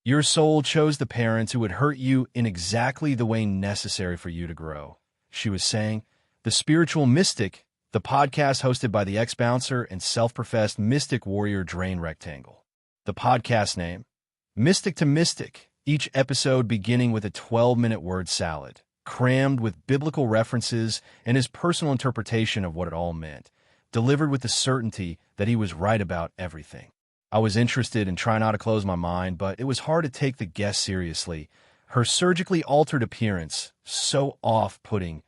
Your soul chose the parents who would hurt you in exactly the way necessary for you to grow, she was saying. The Spiritual Mystic, the podcast hosted by the ex-bouncer and self-professed mystic warrior Drain Rectangle. The podcast name, Mystic to Mystic, each episode beginning with a 12-minute word salad, crammed with biblical references and his personal interpretation of what it all meant, delivered with the certainty that he was right about everything. I was interested in trying not to close my mind, but it was hard to take the guest seriously. Her surgically altered appearance, so off-putting,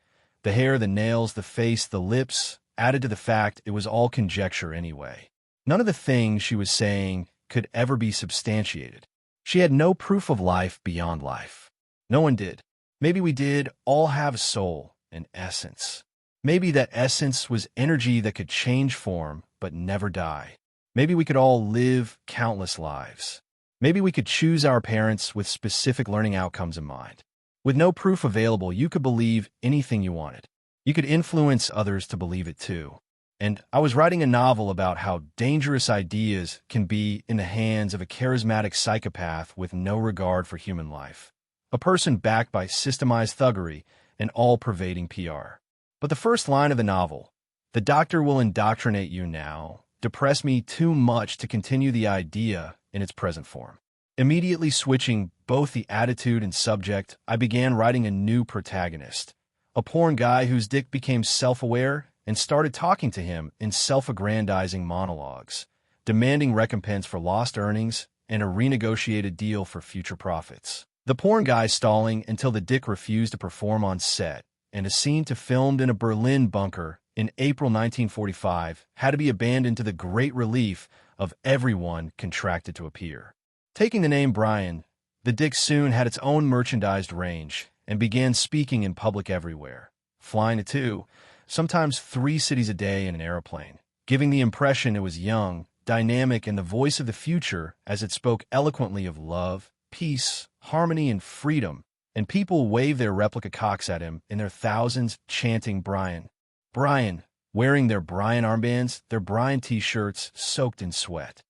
the hair, the nails, the face, the lips, added to the fact it was all conjecture anyway. None of the things she was saying could ever be substantiated. She had no proof of life beyond life. No one did. Maybe we did all have a soul, an essence. Maybe that essence was energy that could change form but never die. Maybe we could all live countless lives. Maybe we could choose our parents with specific learning outcomes in mind. With no proof available, you could believe anything you wanted. You could influence others to believe it too. And I was writing a novel about how dangerous ideas can be in the hands of a charismatic psychopath with no regard for human life. A person backed by systemized thuggery and all-pervading PR. But the first line of the novel, "The doctor will indoctrinate you now," depressed me too much to continue the idea in its present form. Immediately switching both the attitude and subject, I began writing a new protagonist, a porn guy whose dick became self-aware and started talking to him in self-aggrandizing monologues, demanding recompense for lost earnings and a renegotiated deal for future profits. The porn guy stalling until the dick refused to perform on set, and a scene to filmed in a Berlin bunker in April 1945 had to be abandoned to the great relief of everyone contracted to appear. Taking the name Brian, the dick soon had its own merchandised range and began speaking in public everywhere, flying to 2, sometimes 3 cities a day in an airplane, giving the impression it was young, dynamic, and the voice of the future as it spoke eloquently of love, peace, harmony, and freedom, and people waved their replica cocks at him in their thousands, chanting Brian. Brian, wearing their Brian armbands, their Brian t-shirts soaked in sweat.